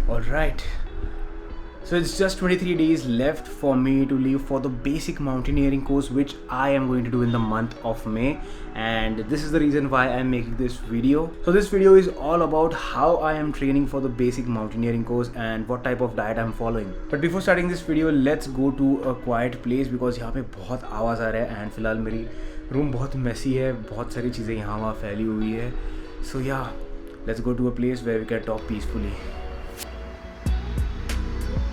Alright, so it's just 23 days left for me to leave for the basic mountaineering course which I am going to do in the month of May, and this is the reason why I'm making this video. So this video is all about how I am training for the basic mountaineering course and what type of diet I'm following. But before starting this video, let's go to a quiet place because यहाँ पे बहुत आवाज़ आ रहा है and फिलहाल मेरी room बहुत Messi है, बहुत सारी चीज़ें यहाँ वहाँ फैली हुई है. So yeah, let's go to a place where we can talk peacefully.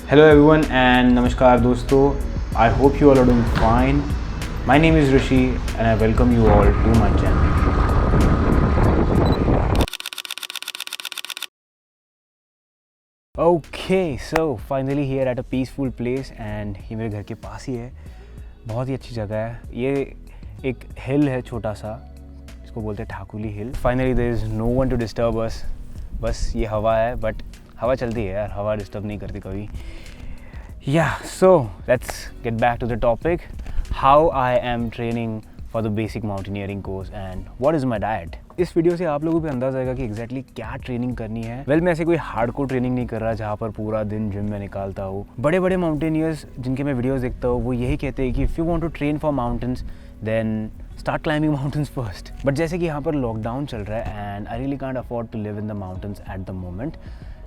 Hello everyone and namaskar दोस्तों. I hope you all are doing fine. My name is Rishi and I welcome you all to my channel. Okay, so finally here at a peaceful place and ये मेरे घर के पास ही है. बहुत ही अच्छी जगह है. ये एक हिल है छोटा सा, इसको बोलते हैं ठाकुली हिल. Finally there is no one to disturb us. बस ये हवा है, but हवा चलती है यार, हवा डिस्टर्ब नहीं करती कभी. Yeah, so let's get back to the topic. How I am training for the basic mountaineering course and what is my diet. इस वीडियो से आप लोगों को भी अंदाज़ा आएगा कि एग्जैक्टली क्या ट्रेनिंग करनी है. मैं ऐसे कोई हार्डकोर ट्रेनिंग नहीं कर रहा जहाँ पर पूरा दिन जिम में निकालता हूँ. बड़े बड़े माउंटेनियर्स जिनके मैं वीडियोस देखता हूँ वो यही कहते हैं कि if you want to train for mountains then start climbing mountains first. But जैसे कि यहाँ पर लॉकडाउन चल रहा है and I really can't afford to live in the mountains at the moment.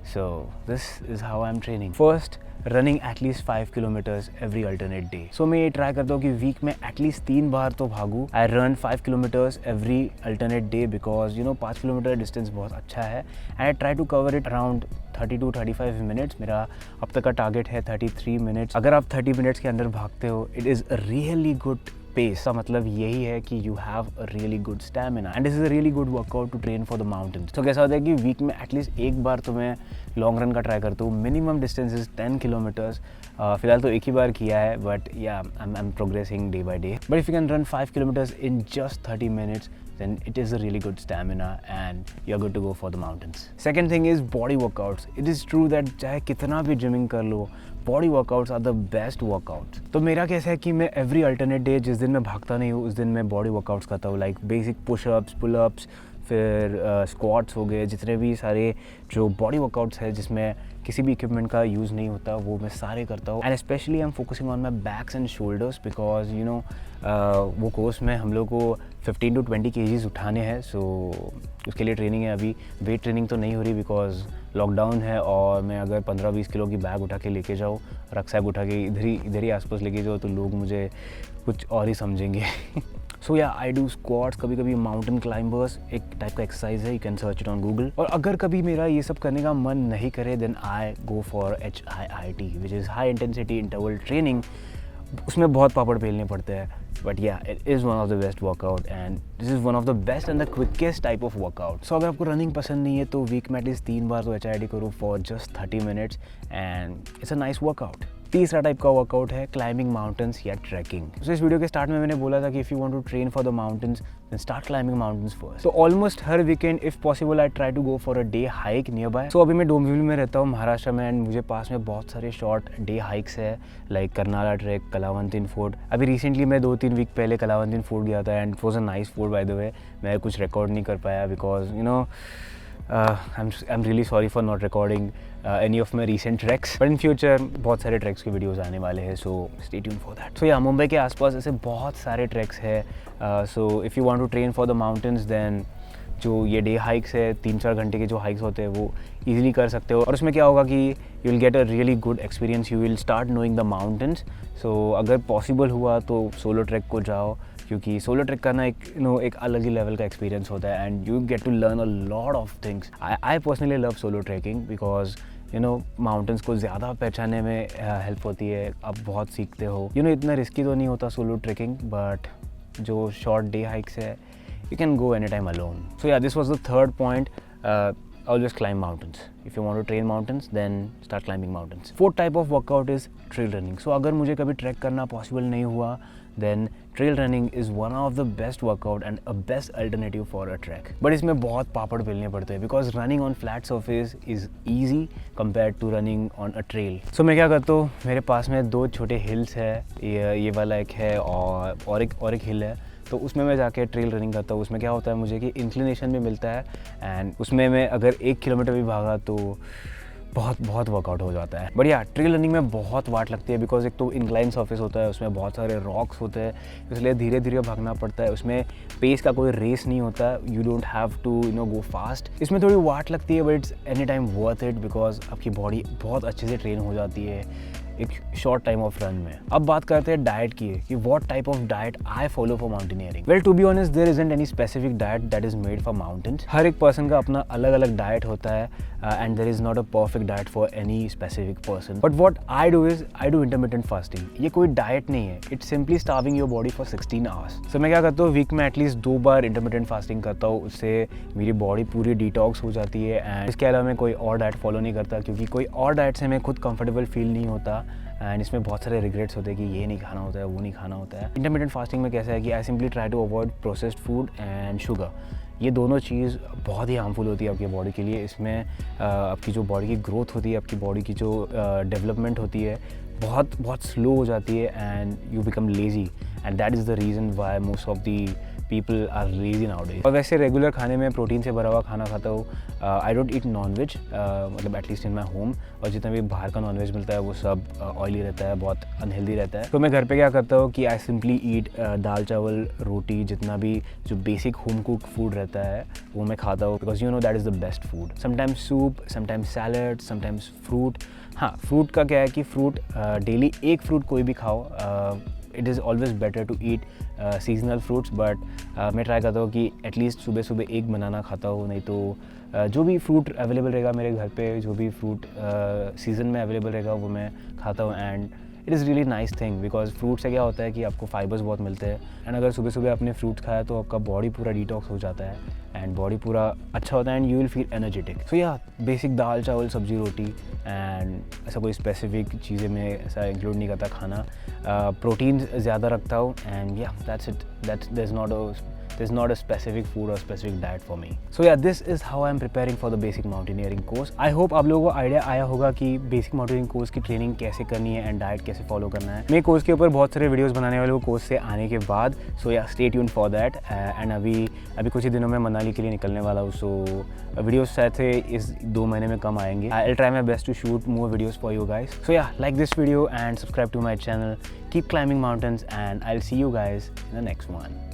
So this is how I'm training. First, running at least 5 kilometers every alternate day. So मैं ये try करता हूँ कि वीक में at least 3 बार तो भागूँ. I run 5 kilometers every alternate day because 5 kilometre distance बहुत अच्छा है and I try to cover it around 30 to 35 minutes. मेरा अब तक का टारगेट है 33 minutes. अगर आप 30 minutes के अंदर भागते हो, it is a really good pace का मतलब यही है कि you have a really good stamina and this is a really good workout to train for the mountains. तो कैसा होता है कि वीक में एटलीस्ट एक बार तो मैं लॉन्ग रन का ट्राई करता हूँ. Minimum distance is 10 kilometres. फिलहाल तो एक ही बार किया है बट या I am progressing day by day. But if you can run 5 kilometres in just 30 minutes then it is a really good stamina and you're good to go for the mountains. Second thing is body workouts. It is true that चाहे कितना भी gymming कर लो, body workouts are the best workouts. तो मेरा कैसा है कि मैं एवरी अल्टरनेट डे जिस दिन मैं भागता नहीं हूँ उस दिन मैं बॉडी वर्कआउट्स करता हूँ. लाइक बेसिक पुशअप्स, पुलअप्स, फिर स्क्वाट्स हो गए, जितने भी सारे जो बॉडी वर्कआउट्स है जिसमें किसी भी इक्विपमेंट का यूज़ नहीं होता वो मैं सारे करता हूँ. And specially I am focusing on my backs and shoulders because वो कोर्स में हम लोग को 15 to 20 kgs उठाने हैं. सो उसके लिए ट्रेनिंग है. अभी वेट ट्रेनिंग तो नहीं हो रही बिकॉज लॉकडाउन है और मैं अगर 15-20 किलो की बैग उठा के लेके जाऊँ, रक्सैक उठा के इधर ही आसपास लेके जाऊँ तो लोग मुझे कुछ और ही समझेंगे. सो या आई डू स्क्वाट्स. कभी कभी माउंटेन क्लाइंबर्स एक टाइप का एक्सरसाइज है, you can search it on Google. और अगर कभी मेरा ये सब करने का मन नहीं करे then I go for HIIT which is high intensity interval training. उसमें बहुत पापड़ पेलने पड़ते हैं but yeah it is one of the best workout and this is one of the best and the quickest type of workout. So अगर आपको running पसंद नहीं है तो वीक में एटलीस्ट 3 बार तो HIIT करो for just 30 minutes and it's a nice workout. तीसरा टाइप का वर्कआउट है क्लाइंबिंग माउंटेन्स या ट्रैकिंग. सो इस वीडियो के स्टार्ट में मैंने बोला था कि if you want to train for the mountains then start climbing mountains first. तो ऑलमोस्ट हर weekend if possible I try to go for a day hike nearby. सो अभी मैं डोंबिवली में रहता हूँ महाराष्ट्र में एंड मुझे पास में बहुत सारे शॉर्ट डे हाइक्स है लाइक कर्नाला ट्रैक, कलावंतिन फोर्ट. अभी रिसेंटली मैं 2-3 वीक पहले कलावंतिन फोर्ट गया था and it was a nice fort by the way. मैं कुछ रिकॉर्ड नहीं कर पाया because I'm really sorry for not recording any of my recent treks. But in future बहुत सारे ट्रैक्स के वीडियोस आने वाले हैं so stay tuned for that. So yeah, Mumbai के आसपास ऐसे बहुत सारे ट्रैक्स है. So if you want to train for the mountains then जो ये डे हाइक्स है 3-4 घंटे के जो हाइक्स होते हैं वो ईजिली कर सकते हो. और उसमें क्या होगा कि you will get a really good experience. You will start knowing the mountains. So अगर पॉसिबल हुआ तो सोलो ट्रैक को जाओ क्योंकि सोलो ट्रैक करना एक अलग ही लेवल का एक्सपीरियंस होता है and you get to learn a lot of things. I personally love solo trekking because mountains को ज़्यादा पहचानने में हेल्प होती है. आप बहुत सीखते हो. इतना रिस्की तो नहीं होता सोलो ट्रैकिंग बट जो शॉर्ट डे हाइक्स है you can go anytime alone. So yeah, this was the third point. Always climb mountains. If you want to train mountains, then start climbing mountains. Fourth type of workout is trail running. So अगर मुझे कभी track करना possible नहीं हुआ then trail running is one of the best workout and a best alternative for a trek. But इसमें बहुत पापड़ बेलने पड़ते हैं because running on flat surface is easy compared to running on a trail. So मैं क्या करता हूँ, मेरे पास में 2 छोटे hills है. ये वाला एक है और एक हिल है. तो उसमें मैं जाके ट्रेल रनिंग करता हूँ. उसमें क्या होता है मुझे कि इंक्लिनेशन भी मिलता है एंड उसमें मैं अगर 1 किलोमीटर भी भागा तो बहुत बहुत वर्कआउट हो जाता है। बट या ट्रेल रनिंग में बहुत वाट लगती है बिकॉज एक तो इंक्लाइन सरफेस होता है, उसमें बहुत सारे रॉक्स होते हैं, इसलिए धीरे धीरे भागना पड़ता है। उसमें पेस का कोई रेस नहीं होता, you don't have to go fast. इसमें थोड़ी वाट लगती है but it's any time worth it because आपकी बॉडी बहुत अच्छे से ट्रेन हो जाती है एक शॉर्ट टाइम ऑफ रन में। अब बात करते हैं डाइट की कि what type of diet I follow for mountaineering. Well to be honest there isn't any specific diet that is made for mountains. हर एक पर्सन का अपना अलग अलग डाइट होता है and there is not a perfect diet for any specific person. But what I do is I do intermittent fasting. ये कोई डाइट नहीं है, it's simply starving your body for 16 hours. सो मैं क्या करता हूँ, वीक में एटलीस्ट 2 बार इंटरमिटेंट फास्टिंग करता हूँ, उससे मेरी बॉडी पूरी डिटॉक्स हो जाती है। एंड इसके अलावा मैं कोई और डाइट फॉलो नहीं करता क्योंकि कोई और डाइट से मैं खुद कंफर्टेबल फील नहीं होता एंड इसमें बहुत सारे रिग्रेट्स होते हैं कि ये नहीं खाना होता है, वो नहीं खाना होता है। इंटरमिटेंट फास्टिंग में कैसा है कि I simply try to avoid processed food and sugar. ये दोनों चीज़ बहुत ही हार्मफुल होती है आपकी बॉडी के लिए। इसमें आपकी जो बॉडी की ग्रोथ होती है, आपकी बॉडी की जो डेवलपमेंट होती है बहुत स्लो हो जाती है and you become lazy and that is the reason why most of the people are lazy nowadays. और वैसे रेगुलर खाने में प्रोटीन से भरा हुआ खाना खाता हूँ। I don't eat non veg, मतलब एटलीस्ट इन माई होम। और जितना भी बाहर का नॉन वेज मिलता है वो सब ऑयली रहता है, बहुत अनहेल्दी रहता है। तो मैं घर पे क्या करता हूँ कि आई सिंपली ईट दाल चावल रोटी, जितना भी जो बेसिक होम कुक फूड रहता है वो मैं खाता हूँ because you know that is the best food. Sometimes soup, sometimes salad, sometimes fruit. हाँ, फ्रूट का क्या है कि फ्रूट डेली एक फ्रूट कोई भी खाओ। It is always better to eat seasonal fruits. But मैं ट्राई करता हूँ कि एटलीस्ट सुबह सुबह एक बनाना खाता हूँ, नहीं तो जो भी फ्रूट अवेलेबल रहेगा मेरे घर पे, जो भी फ्रूट सीज़न में अवेलेबल रहेगा वो मैं खाता हूँ। And it is really nice thing because fruit से क्या होता है कि आपको फाइबर्स बहुत मिलते हैं एंड अगर सुबह सुबह आपने फ्रूट खाया तो आपका बॉडी पूरा डिटॉक्स हो जाता है एंड बॉडी पूरा अच्छा होता है and you will feel energetic. So yeah basic दाल चावल सब्जी रोटी एंड ऐसा कोई स्पेसिफिक चीज़ें मैं ऐसा इंक्लूड नहीं करता खाना। प्रोटीन ज़्यादा रखता हूँ एंड या that's it. There's not a specific food or specific diet for me. So yeah, this is how I'm preparing for the basic mountaineering course. I hope आप लोगों को आइडिया आया होगा कि बेसिक माउंटेनियरिंग कोर्स की training कैसे करनी है एंड डाइट कैसे फॉलो करना है। मैं कोर्स के ऊपर बहुत सारे वीडियोस बनाने वाले हूँ कोर्स से आने के बाद। सो या stay tuned for that. And अभी कुछ ही दिनों में मनाली के लिए निकलने वाला हूँ। सो वीडियोस शायद से इस 2 महीने में कम आएंगे। I will try my best to shoot more videos for you guys. So yeah like this video and subscribe to my channel. Keep climbing mountains and I'll see you guys in the next one.